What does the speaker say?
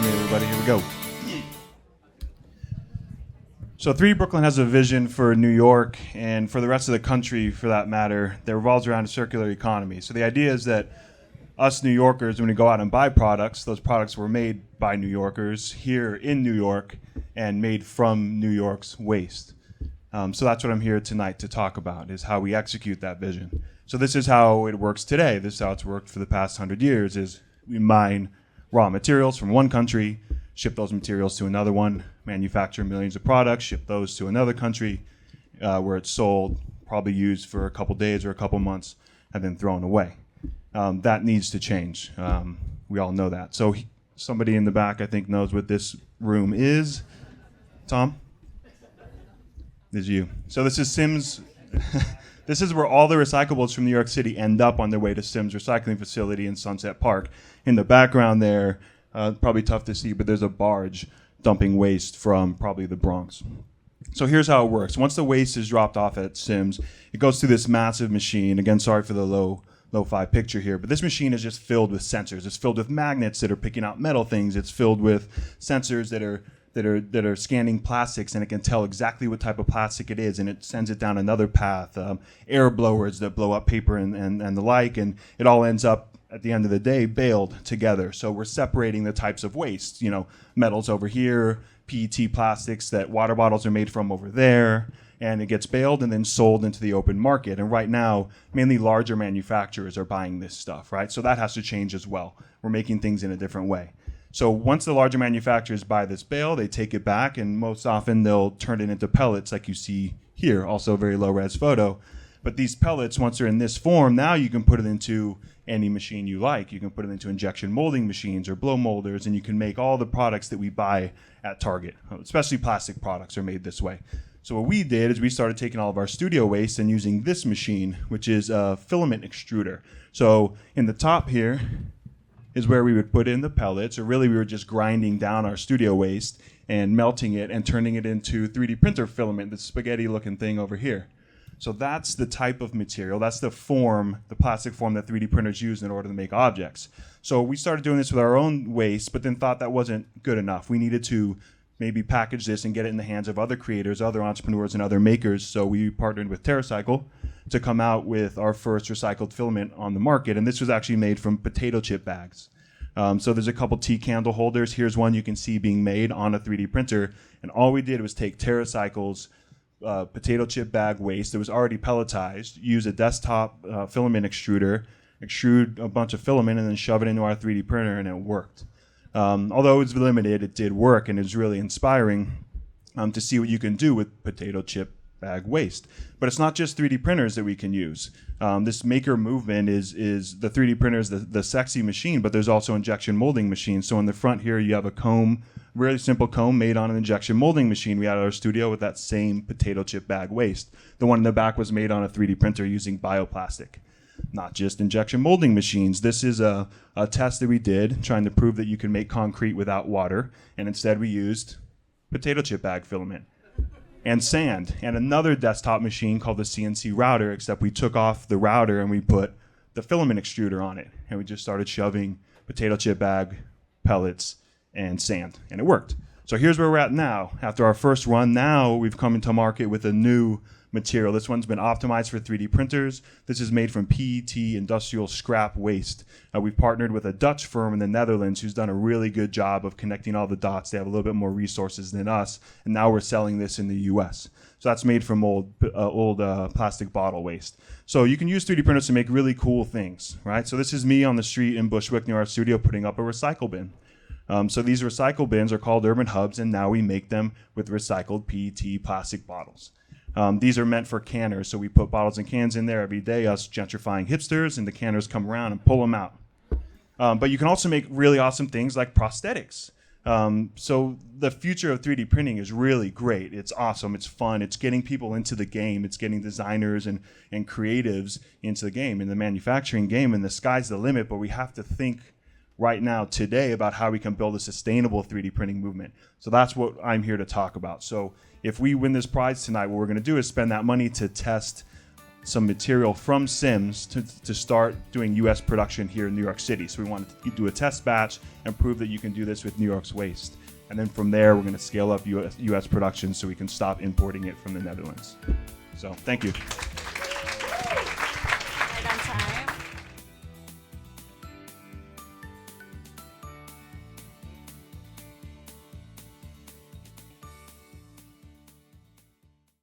having me, everybody. Here we go. So 3D Brooklyn has a vision for New York and for the rest of the country, for that matter, that revolves around a circular economy. So the idea is that us New Yorkers, when we go out and buy products, those products were made by New Yorkers here in New York and made from New York's waste. So that's what I'm here tonight to talk about, is how we execute that vision. So this is how it works today. This is how it's worked for the past 100 years, is we mine raw materials from one country, ship those materials to another one, manufacture millions of products, ship those to another country where it's sold, probably used for a couple days or a couple months, and then thrown away. That needs to change. We all know that. So somebody in the back, I think, knows what this room is. Tom? This is you. So this is Sims. This is where all the recyclables from New York City end up on their way to Sims Recycling Facility in Sunset Park. In the background there, probably tough to see, but there's a barge dumping waste from probably the Bronx. So here's how it works. Once the waste is dropped off at Sims, it goes through this massive machine. Again, sorry for the low-fi picture here, but this machine is just filled with sensors. It's filled with magnets that are picking out metal things. It's filled with sensors that are scanning plastics, and it can tell exactly what type of plastic it is, and it sends it down another path. Air blowers that blow up paper and the like, and it all ends up at the end of the day baled together. So we're separating the types of waste. Metals over here, PET plastics that water bottles are made from over there, and it gets baled and then sold into the open market. And right now, mainly larger manufacturers are buying this stuff, right? So that has to change as well. We're making things in a different way. So once the larger manufacturers buy this bale, they take it back, and most often they'll turn it into pellets like you see here, also a very low-res photo. But these pellets, once they're in this form, now you can put it into any machine you like. You can put it into injection molding machines or blow molders, and you can make all the products that we buy at Target, especially plastic products are made this way. So what we did is we started taking all of our studio waste and using this machine, which is a filament extruder. So in the top here is where we would put in the pellets, or really we were just grinding down our studio waste and melting it and turning it into 3D printer filament, this spaghetti looking thing over here. So that's the type of material, that's the form, the plastic form that 3D printers use in order to make objects. So we started doing this with our own waste, but then thought that wasn't good enough. We needed to maybe package this and get it in the hands of other creators, other entrepreneurs, and other makers. So we partnered with TerraCycle to come out with our first recycled filament on the market. And this was actually made from potato chip bags. So there's a couple tea candle holders. Here's one you can see being made on a 3D printer. And all we did was take TerraCycle's potato chip bag waste that was already pelletized, use a desktop filament extruder, extrude a bunch of filament, and then shove it into our 3D printer, and it worked. Although it was limited, it did work, and it was really inspiring to see what you can do with potato chip bag waste. But it's not just 3D printers that we can use. This maker movement is the 3D printer is the sexy machine, but there's also injection molding machines. So in the front here, you have a comb, really simple comb made on an injection molding machine. We had at our studio with that same potato chip bag waste. The one in the back was made on a 3D printer using bioplastic. Not just injection molding machines. This is a test that we did trying to prove that you can make concrete without water, and instead we used potato chip bag filament and sand, and another desktop machine called the CNC router, except we took off the router and we put the filament extruder on it, and we just started shoving potato chip bag pellets and sand, and it worked. So here's where we're at now. After our first run, now we've come into market with a new material. This one's been optimized for 3D printers. This is made from PET industrial scrap waste. We've partnered with a Dutch firm in the Netherlands who's done a really good job of connecting all the dots. They have a little bit more resources than us, and now we're selling this in the US. So that's made from old plastic bottle waste. So you can use 3D printers to make really cool things, right? So this is me on the street in Bushwick near our studio putting up a recycle bin. So these recycle bins are called Urban Hubs, and now we make them with recycled PET plastic bottles. These are meant for canners, so we put bottles and cans in there every day, us gentrifying hipsters, and the canners come around and pull them out. But you can also make really awesome things like prosthetics. So the future of 3D printing is really great. It's awesome. It's fun. It's getting people into the game. It's getting designers and creatives into the game, in the manufacturing game, and the sky's the limit, but we have to think right now, today, about how we can build a sustainable 3D printing movement. So that's what I'm here to talk about. So if we win this prize tonight, what we're going to do is spend that money to test some material from Sims to start doing U.S. production here in New York City. So we wanted to do a test batch and prove that you can do this with New York's waste. And then from there, we're going to scale up U.S. production so we can stop importing it from the Netherlands. So thank you.